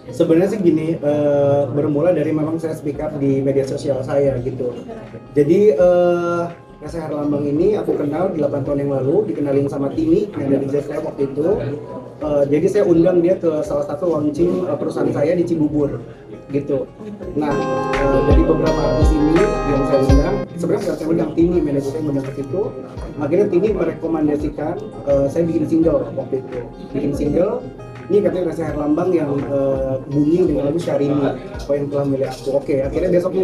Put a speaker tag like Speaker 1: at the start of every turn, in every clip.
Speaker 1: Sebenarnya sih gini, bermula dari memang saya speak up di media sosial saya gitu. Jadi Reza Herlambang ini aku kenal 8 tahun yang lalu, dikenalin sama Tini yang dari JSL waktu itu. Jadi saya undang dia ke salah satu launching perusahaan saya di Cibubur gitu. Nah, dari beberapa artis ini yang saya undang, sebenarnya bukan saya undang, Tini manajer saya undang ke situ. Akhirnya Tini merekomendasikan saya bikin single waktu itu, bikin single. Ini katanya Reza Herlambang yang booming dengan lagu Syahrini, apa yang telah milih aku. Oke, akhirnya besoknya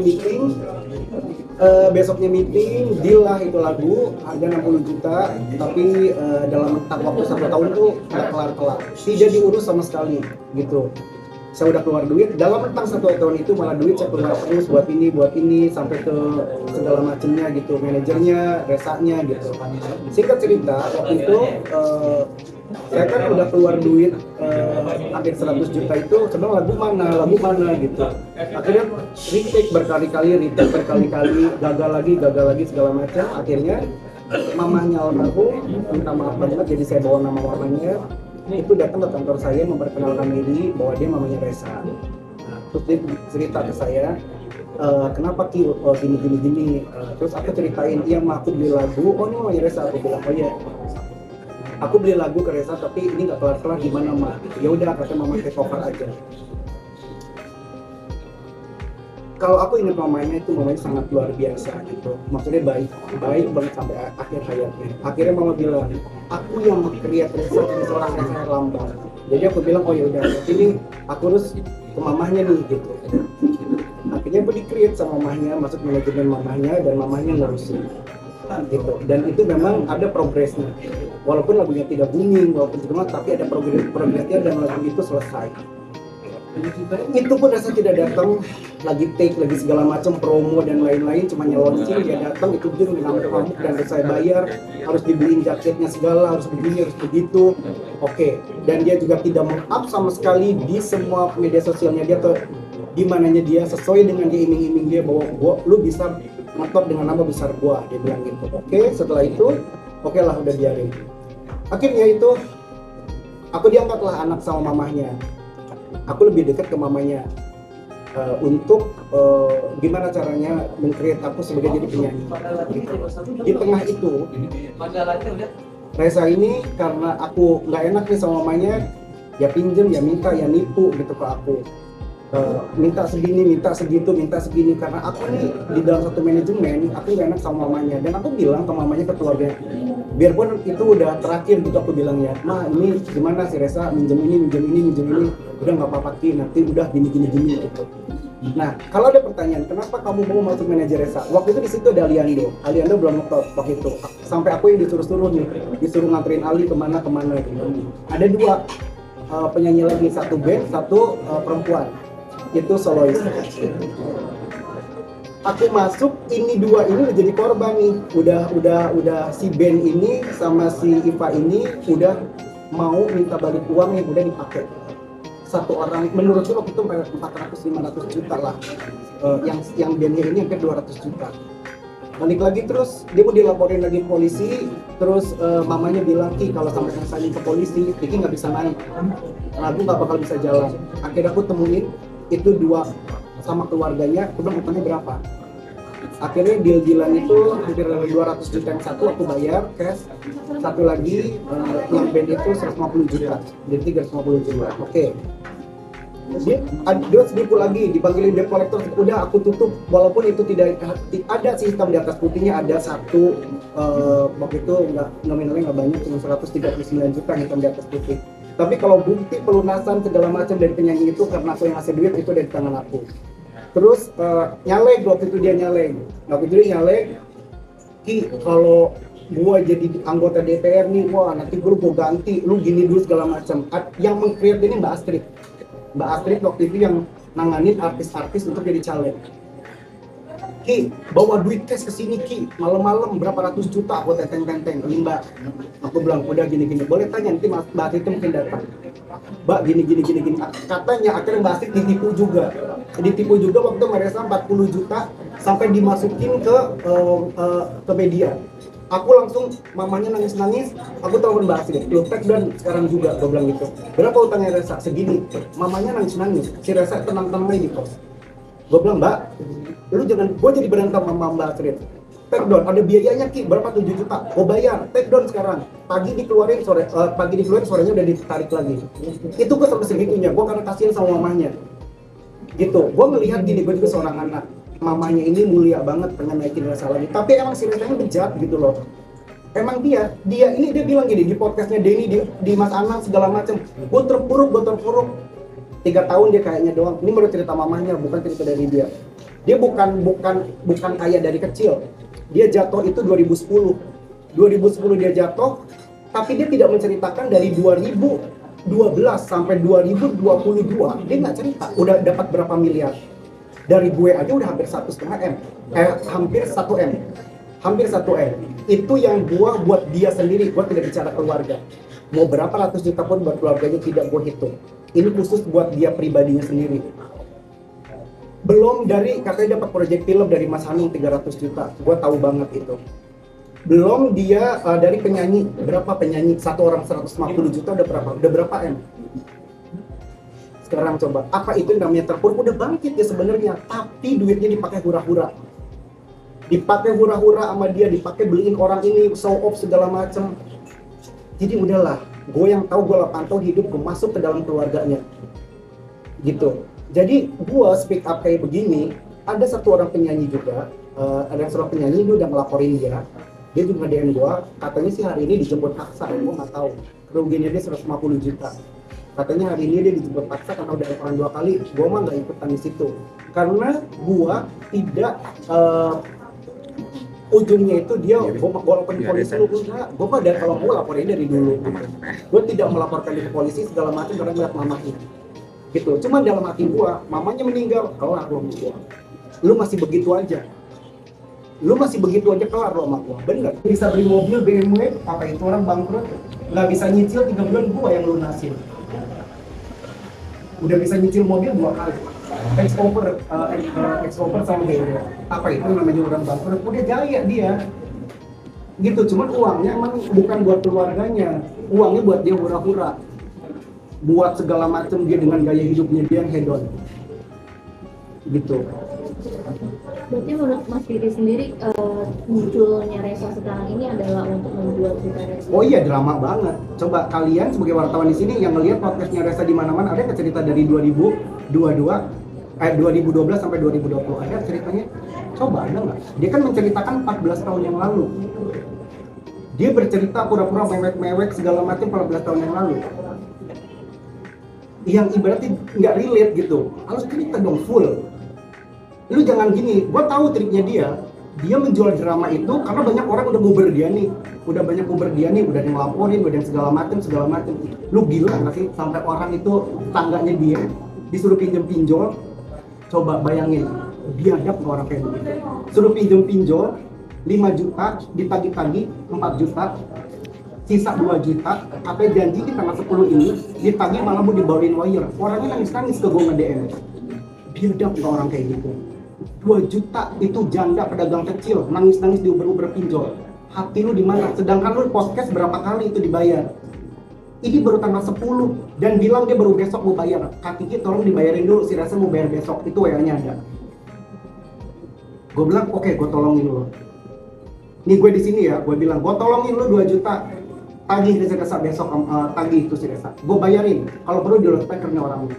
Speaker 1: meeting, deal lah itu lagu, harga 60 juta, tapi dalam waktu 1 tahun tuh nggak kelar-kelar, tidak diurus sama sekali gitu. Saya udah keluar duit, dalam rentang 1 tahun itu malah duit saya keluar terus buat ini, sampai ke segala macamnya gitu, manajernya, resanya gitu. Singkat cerita, waktu itu saya kan udah keluar duit hampir 100 juta itu, sebenarnya lagu mana gitu. Akhirnya retake berkali-kali, gagal lagi segala macam. Akhirnya mamahnya almarhum minta maaf banget, jadi saya bawa nama mamanya itu datang ke kantor saya memperkenalkan diri bahwa dia mamanya Reza. Nah, terus dia cerita ke saya, kenapa Ki gini. Terus aku ceritain, iya mah aku beli lagu, oh ini mamanya Reza. Aku bilang, oh iya, aku beli lagu ke Reza tapi ini nggak kelar-kelar, gimana mah? Ya udah, kata mama take over aja. Kalau aku ingat mamanya sangat luar biasa gitu, maksudnya baik banget sampai akhir hayatnya. Akhirnya mama bilang, aku yang meng-create Reza jadi seorang Reza Herlambang. Jadi aku bilang, oh ya udah, ini aku harus ke mamahnya nih gitu. Akhirnya aku di-create sama mamahnya, masuk manajemen mamahnya, dan mamahnya ngurusin gitu. Dan itu memang ada progresnya, walaupun lagunya tidak booming, walaupun cuma, tapi ada progresnya dan lagu itu selesai. Itu pun Reza tidak datang, lagi take, lagi segala macam promo dan lain-lain, cuma launching dia datang, itu pun ngamuk dan saya bayar, harus dibeliin jaketnya segala, harus begini, harus begitu. Oke. Dan dia juga tidak meng-up sama sekali di semua media sosialnya dia, atau di mananya dia, sesuai dengan dia iming-iming dia bahwa lu bisa ngetop dengan nama besar gua, dia bilang gitu. Oke, setelah itu oke lah, udah biarin. Akhirnya itu aku diangkatlah anak sama mamahnya. Aku lebih dekat ke mamanya untuk gimana caranya meng-create aku sebagai jadi penyanyi gitu. Di tengah itu Reza ini, karena aku nggak enak nih sama mamanya, ya pinjem, ya minta, ya nipu gitu ke aku. Minta segini, minta segini, karena aku nih di dalam satu manajemen, aku nggak enak sama mamanya. Dan aku bilang ke mamanya, ke keluarga, biarpun itu udah terakhir gitu, aku bilang ya, ma ini gimana si Reza minjem ini, udah nggak apa-apa Ki, nanti udah gini gitu. Nah, kalau ada pertanyaan, kenapa kamu mau masuk manajer Reza? Waktu itu di situ ada Aliando belum ngetop waktu itu, sampai aku yang disuruh nganterin Ali kemana gitu. Ada 2 penyanyi lagi, satu band, satu perempuan, itu solois. Aku masuk, ini 2 ini udah jadi korban nih, udah si Ben ini sama si Iva ini udah mau minta balik uang yang udah dipakai. Satu orang, menurutku waktu itu 400-500 juta lah, yang bandnya ini hampir 200 juta. Balik lagi, terus dia mau dilaporin lagi ke polisi, terus mamanya bilang, Ki kalau sampai saya ke polisi, Ki nggak bisa naik, lagu nggak bakal bisa jalan. Akhirnya aku temuin itu 2 sama keluarganya, aku bilang utangnya berapa. Akhirnya deal-dealan itu hampir 200 juta, yang satu aku bayar cash, satu lagi yang band itu 150 juta, jadi 350 juta. Oke. Dia sedipu lagi, dipanggilin debt collector, udah aku tutup, walaupun itu tidak ada sistem di atas putihnya, ada satu waktu itu nominalnya nggak banyak, cuma 139 juta hitam di atas putih. Tapi kalau bukti pelunasan segala macam dari penyanyi itu, karena aku yang ngasih duit, itu dari tangan aku. Terus nyalek, waktu itu dia nyalek, Ki kalau gua jadi anggota DPR nih, wah nanti gua ganti, lu gini dulu segala macam. Yang meng-create ini Mbak Astrid waktu itu yang nanganin artis-artis untuk jadi caleg. Ki, bawa duit cash kesini Ki, malam-malam berapa ratus juta, aku tenteng, ini Mbak. Aku bilang, udah gini, boleh tanya, nanti Mbak Astrid itu mungkin datang. Mbak gini. Katanya akhirnya Mbak Astrid ditipu juga waktu Reza 40 juta sampai dimasukin ke media. Aku langsung, mamanya nangis-nangis, aku telepon Mbak Astrid, lu tag dan sekarang juga, gue bilang gitu. Berapa utangnya Resa? Segini. Mamanya nangis-nangis, si Resa tenang-tenang aja di pos. Gue bilang, Mbak, lu jangan, gue jadi berantem sama Mbak Astrid. Take down, ada biayanya Ki, berapa 7 juta, gue bayar, take down sekarang. Pagi dikeluarin, sorenya udah ditarik lagi. Itu gue sampai segitunya, gue karena kasihan sama mamanya. Gitu, gue melihat gini, gue juga seorang anak. Mamanya ini mulia banget, pengen naikin Resa lagi. Tapi emang si Resanya bejat gitu loh. Emang dia ini dia bilang gini di podcastnya Denny, di Mas Anang segala macem. Gue terpuruk. 3 tahun dia kayaknya doang. Ini menurut cerita mamanya, bukan cerita dari dia. Dia bukan kaya dari kecil. Dia jatuh itu 2010. 2010 dia jatuh, tapi dia tidak menceritakan dari 2012 sampai 2022. Dia nggak cerita udah dapat berapa miliar. Dari gue aja udah hampir 1,5 M. Hampir 1 M. Hampir 1 M. Itu yang gue buat dia sendiri, gue tidak bicara keluarga. Mau berapa ratus juta pun buat keluarganya tidak gue hitung. Ini khusus buat dia pribadinya sendiri. Belum dari, katanya dapat proyek film dari Mas Hanung 300 juta. Gue tahu banget itu. Belum dia dari penyanyi, berapa penyanyi? Satu orang 150 juta udah berapa? Udah berapa M? Sekarang coba, apa itu yang namanya terpuruk? Udah bangkit ya sebenarnya, tapi duitnya dipakai hura-hura. Dipakai hura-hura sama dia, dipakai beliin orang ini, show off segala macem. Jadi udahlah, gue yang tahu, gue 8 tahun hidup, gue masuk ke dalam keluarganya. Gitu. Jadi gue speak up kayak begini, ada satu orang penyanyi juga, ada seorang penyanyi, dia udah ngelaporin dia juga DM gue, katanya sih hari ini dijemput paksa, gue nggak tahu. Kerugiannya dia 150 juta. Katanya hari ini dia dijemput paksa karena udah orang 2 kali, gue mah nggak ikutan di situ. Karena gue tidak ujungnya itu dia, gue walaupun di polisi lu enggak, gue mah dari kalau mau laporin dari dulu. Gue tidak melaporkan di polisi segala macam karena melihat mama itu. Gitu. Cuman dalam hati gue, mamanya meninggal, kelar lo sama gue. Lu masih begitu aja. Lu masih begitu aja kelar lo sama gue. Bener. Bisa beli mobil BMW, apa itu orang bangkrut, nggak bisa nyicil 3 bulan gue yang lunasin. Udah bisa nyicil mobil 2 kali. Excover sama BMW. Apa itu namanya orang bangkrut? Udah jaya dia. Gitu. Cuman uangnya emang bukan buat keluarganya. Uangnya buat dia hura-hura. Buat segala macam dia dengan gaya hidupnya dia yang hedon. Gitu.
Speaker 2: Berarti menurut Mas Diri sendiri munculnya Resa sekarang ini adalah untuk membuat cerita Resa?
Speaker 1: Oh iya, drama banget. Coba kalian sebagai wartawan di sini yang ngelihat podcastnya Resa di mana-mana, ada cerita dari 2012 sampai 2020 ada ceritanya? Coba ada nggak? Dia kan menceritakan 14 tahun yang lalu. Dia bercerita pura-pura mewek-mewek segala macam 14 tahun yang lalu. Yang ibaratnya nggak relate gitu. Harus cerita dong full. Lu jangan gini, gue tahu triknya dia menjual drama itu karena banyak orang udah nguber dia nih, udah ada yang ngelaporin, udah yang segala macam. Lu gila nggak sih sampai orang itu tangganya dia disuruh pinjol, coba bayangin, biadab orang kayak begitu, suruh pinjol 5 juta, ditagih-tagih 4 juta, sisa 2 juta, apa janji di tanggal 10 ini ditagih malah mau dibawain wire, orangnya nangis-nangis ke gue nge-DM. Biadab orang kayak gitu. 2 juta itu janda pedagang kecil, nangis-nangis diuber-uber pinjol. Hati lu di mana? Sedangkan lu podcast berapa kali itu dibayar? Ini baru tanggal 10 dan bilang dia baru besok mau bayar. Kaki tolong dibayarin dulu, si Resa mau bayar besok. Itu WA-nya ada. Gue bilang, oke, gue tolongin lu. Nih gue di sini ya, gue bilang, gue tolongin lu 2 juta. Tagih si Resa besok, tagih itu si Resa. Gue bayarin, kalau perlu di loudspeaker-nya orangnya.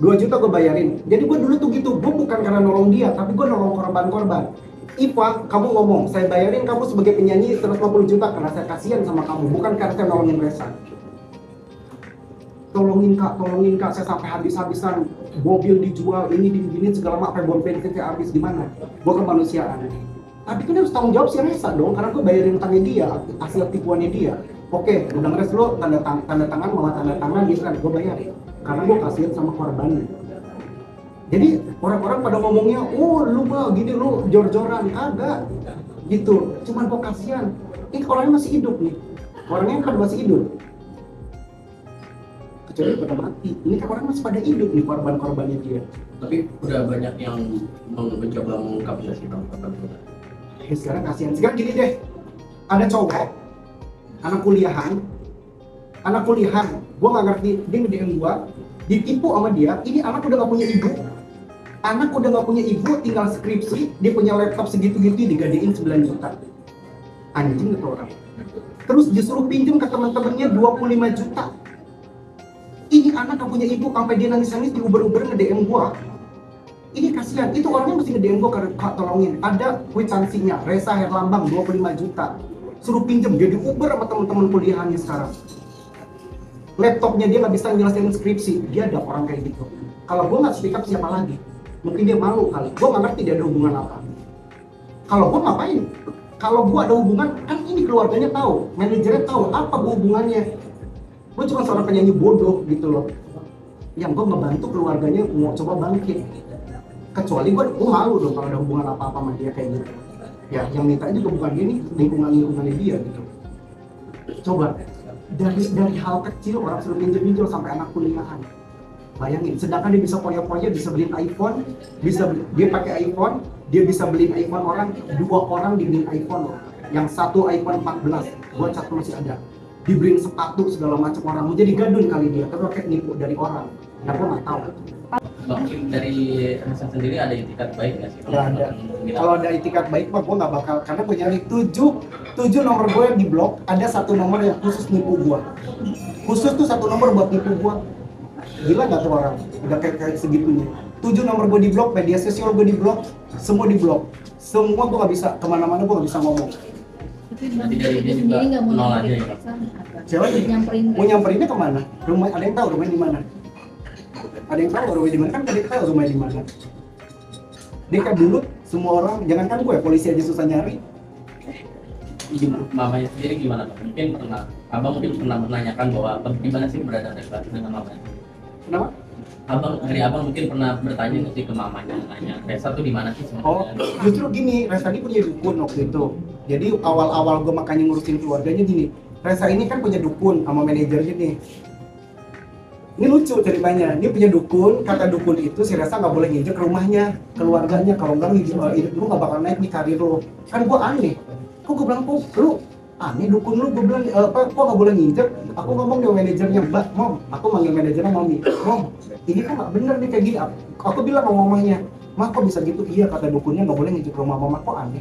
Speaker 1: 2 juta gue bayarin. Jadi gue dulu tuh gitu, gue bukan karena nolong dia, tapi gue nolong korban-korban. Iva, kamu ngomong, saya bayarin kamu sebagai penyanyi 150 juta karena saya kasihan sama kamu, bukan karena saya nolongin Resa. Tolongin kak, saya sampai habis-habisan, mobil dijual, ini digini segala macam, bom bensin saya habis, gimana? Gue kemanusiaan. Tapi kan harus tanggung jawab si Resa dong, karena gue bayarin utangnya dia, hasil tipuannya dia. Oke, udah ngeres lo, tanda tangan, mama tanda tangan, gitu kan, gue bayarin. Karena gue kasihan sama korbannya. Jadi orang-orang pada ngomongnya, oh lu mah gini, lu jor-joran, kagak gitu, cuman gue kasihan. Ini orangnya masih hidup nih, orangnya kan masih hidup, kecuali pada mati. Ini kan orang masih pada hidup nih korban-korbannya dia.
Speaker 3: Tapi udah banyak yang mencoba mengungkapnya sih bang.
Speaker 1: Sekarang kasihan. Sekarang gini deh, ada cowok anak kuliahan, gue nggak ngerti, dia nge-DM gue, ditipu sama dia. Ini anak udah nggak punya ibu, tinggal skripsi, dia punya laptop segitu-gitu digadein 9 juta. Anjing itu orang. Terus disuruh pinjam ke teman-temannya 25 juta. Ini anak gak punya ibu, sampai dia nangis-nangis di Uber nge-DM gue. Ini kasihan, itu orangnya mesti nge-DM gue, Kak tolongin. Ada kwitansinya, Reza Herlambang 25 juta. Suruh pinjam, dia di Uber sama teman-teman kuliahannya sekarang. Laptopnya dia nggak bisa nyelesain skripsi, dia ada orang kayak gitu. Kalau gue nggak speak up, siapa lagi? Mungkin dia malu kali, gue nggak ngerti dia ada hubungan apa. Kalau gue ngapain? Kalau gue ada hubungan, kan ini keluarganya tahu, manajernya tahu, apa hubungannya. Gue cuma seorang penyanyi bodoh gitu loh, yang gue ngebantu keluarganya mau coba bangkit. Kecuali gue malu dong kalau ada hubungan apa-apa sama dia kayak gitu. Ya, yang minta juga bukan dia nih, lingkungannya dia gitu. Coba, dari hal kecil orang suruh pinjol sampai anak kuliahan. Bayangin, sedangkan dia bisa poya-poya, bisa beliin iPhone, dia pakai iPhone, dia bisa beliin iPhone orang, 2 orang dibeliin iPhone loh. Yang satu iPhone 14, gua cat masih ada. Dibeliin sepatu segala macam orang, mau jadi gadun kali dia, tapi kayak nipu dari orang. Nah, gua nggak tahu.
Speaker 3: Bang, dari Reza sendiri ada itikat baik nggak sih?
Speaker 1: Nggak ada. Kalau ada itikat baik mah gue nggak bakal, karena gue nyari 7 nomor gue yang di blok, ada 1 nomor yang khusus nipu gue. Khusus tuh 1 nomor buat nipu gue. Gila nggak tuh orang? Udah kayak segitunya. 7 nomor gue di blok, media sosial gue di blok, semua di blok. Semua gue nggak bisa, kemana-mana gue nggak bisa ngomong.
Speaker 3: Jadi dari dia juga nol aja ya?
Speaker 1: Siapa lagi? Mau nyamperinnya kemana? Rumah, ada yang tahu rumahnya di mana? Ada yang tahu rumahnya di mana? Kan ada tahu rumahnya di mana. Dia kan dulu semua orang, jangankan gue, polisi aja susah nyari.
Speaker 3: Gimana? Mamanya sendiri gimana? Mungkin pernah, abang mungkin pernah menanyakan bahwa di mana sih berada Reza dengan mamanya?
Speaker 1: Kenapa?
Speaker 3: Abang mungkin pernah bertanya nggak sih ke mamanya, nanya Reza tuh di mana sih
Speaker 1: Oh,
Speaker 3: sebenarnya?
Speaker 1: justru gini, Reza ini punya dukun waktu itu. Jadi awal-awal gue makanya ngurusin keluarganya gini. Reza ini kan punya dukun sama manajernya nih. Ini lucu ceritanya, dia punya dukun, kata dukun itu si Reza nggak boleh nginjek rumahnya, keluarganya, kalau nggak hidup lu nggak bakal naik nih karir lu. Kan gue aneh, kok gue bilang, kok lu aneh dukun lu, gue bilang, kok nggak boleh nginjek? Aku ngomong dengan manajernya, Mbak, Mom, aku manggil manajernya Mami, Mom, ini kan nggak bener nih kayak gini. Aku bilang sama mamanya, Mah kok bisa gitu? Iya, kata dukunnya nggak boleh nginjek rumah mama, kok aneh.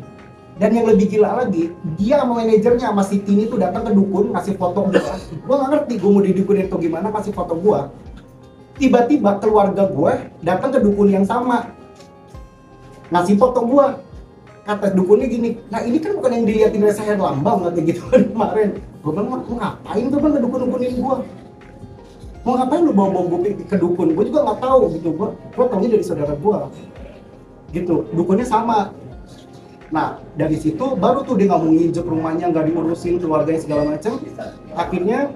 Speaker 1: Dan yang lebih gila lagi, dia sama manajernya sama si Tini tuh datang ke dukun, ngasih foto gua. Gua nggak ngerti gua mau didukunin atau gimana, kasih foto gua. Tiba-tiba keluarga gua datang ke dukun yang sama, ngasih foto gua. Kata dukunnya gini, nah ini kan bukan yang dilihatin Reza Herlambang kata gitu kan kemarin. Gua bilang, mau ngapain tuh bang ke dukun-dukunin gua? Mau ngapain lu bawa gua ke dukun? Gua juga nggak tahu gitu. Gua taunya dari saudara gua. Gitu, dukunnya sama. Nah, dari situ baru tuh dia nggak mau nginjek rumahnya, nggak diurusin keluarganya segala macam. Akhirnya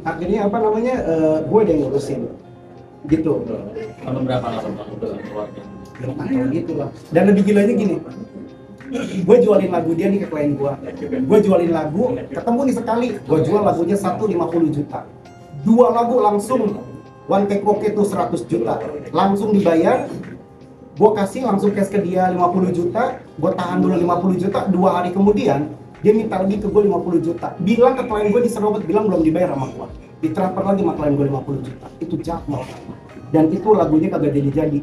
Speaker 1: akhirnya apa namanya, gue yang ngurusin gitu.
Speaker 3: Sama berapa lama bang udah keluarga?
Speaker 1: Lumayan gitu lah. Dan lebih gilanya gini, gue jualin lagu dia nih ke klien gue jualin lagu, ketemu nih sekali, gue jual lagunya 150 juta, 2 lagu langsung one take oke tuh 100 juta, langsung dibayar. Gue kasih langsung cash ke dia 50 juta, gue tahan dulu 50 juta, 2 hari kemudian dia minta lagi ke gue 50 juta, bilang ke klien gue di Serobot, bilang belum dibayar sama gue, ditransfer lagi sama klien gue 50 juta, itu jahat. Dan itu lagunya kagak jadi-jadi.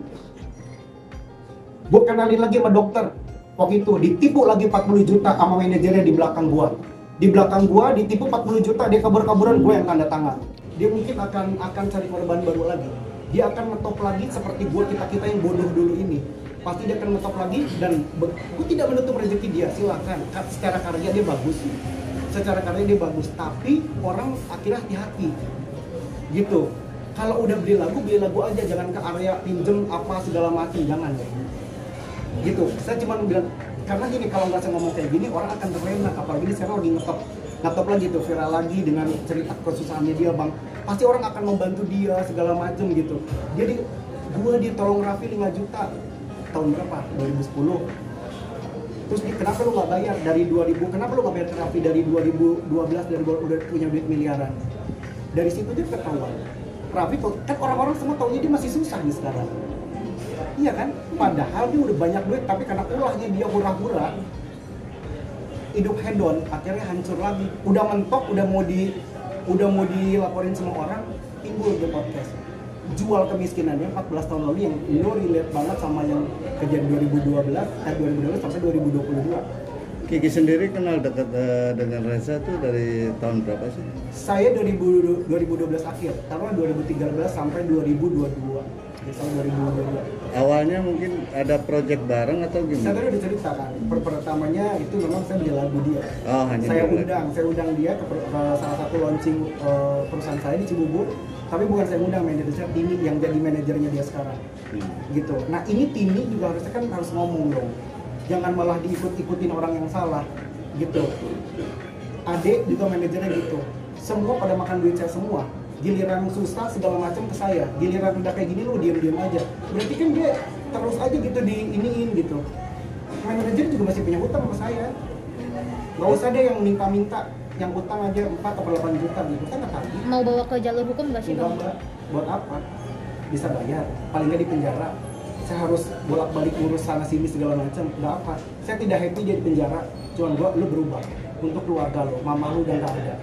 Speaker 1: Gue kenalin lagi sama dokter, waktu itu ditipu lagi 40 juta sama manajernya di belakang gue. Di belakang gue ditipu 40 juta, dia kabur-kaburan, gue yang tanda tangan. Dia mungkin akan cari korban baru lagi. Dia akan ngetop lagi seperti kita yang bodoh dulu ini. Pasti dia akan ngetop lagi, dan gue tidak menutup rezeki dia, silakan. Secara karya dia bagus, tapi orang akhirnya hati-hati gitu. Kalau udah beli lagu aja, jangan ke area pinjem apa segala macam, jangan ya gitu. Saya cuma bilang, karena gini, kalau nggak saya ngomong kayak gini orang akan terlena, apalagi sekarang lagi ngetop lagi tuh, viral lagi dengan cerita kesusahannya dia bang, pasti orang akan membantu dia segala macem gitu. Jadi gue ditolong Raffi 5 juta tahun berapa? 2010. Terus kenapa lu nggak bayar dari 2000? Kenapa lu nggak bayar ke Raffi dari 2012, dari udah punya duit miliaran? Dari situ dia ketahuan. Raffi kan orang-orang semua taunya dia masih susah nih sekarang. Iya kan? Padahal dia udah banyak duit, tapi karena ulahnya dia hura-hura, hidup hedon, akhirnya hancur lagi. Udah mentok, udah mau dilaporin sama orang, timbul di podcast. Jual kemiskinannya 14 tahun lalu yang lo relate banget sama yang kejadian 2012 sampai 2022.
Speaker 4: Kiki sendiri kenal dekat dengan Reza tuh dari tahun berapa sih?
Speaker 1: Saya 2012 akhir, taruhlah 2013 sampai 2022. Jadi tahun 2022.
Speaker 4: Awalnya mungkin ada project bareng atau
Speaker 1: Saya
Speaker 4: gimana?
Speaker 1: tadi udah cerita kan, pertamanya itu memang saya beli lagu dia.
Speaker 4: Oh, hanya
Speaker 1: Saya
Speaker 4: beli lagu.
Speaker 1: undang dia ke salah satu launching perusahaan saya di Cibubur. Tapi bukan saya undang manajernya, Tini yang jadi manajernya dia sekarang. Gitu. Nah ini Tini juga harusnya kan harus ngomong dong. Jangan malah diikut-ikutin orang yang salah. Gitu. Ade juga manajernya gitu. Semua pada makan duit saya semua. Giliran susah segala macam ke saya. Giliran udah kayak gini lu diam-diam aja. Berarti kan dia terus aja gitu diiniin gitu. Manajer juga masih punya utang sama saya. Gak usah deh yang minta-minta, yang utang aja 4 atau 8 juta gitu kan nggak tadi.
Speaker 2: Mau bawa ke jalur hukum nggak sih
Speaker 1: Enggak
Speaker 2: bang?
Speaker 1: mbak, buat apa? Bisa bayar, paling nggak di penjara. Saya harus bolak-balik ngurus sana sini segala macam, nggak apa. Saya tidak happy dia di penjara, cuman lu berubah untuk keluarga lo, mama lu udah nggak ada.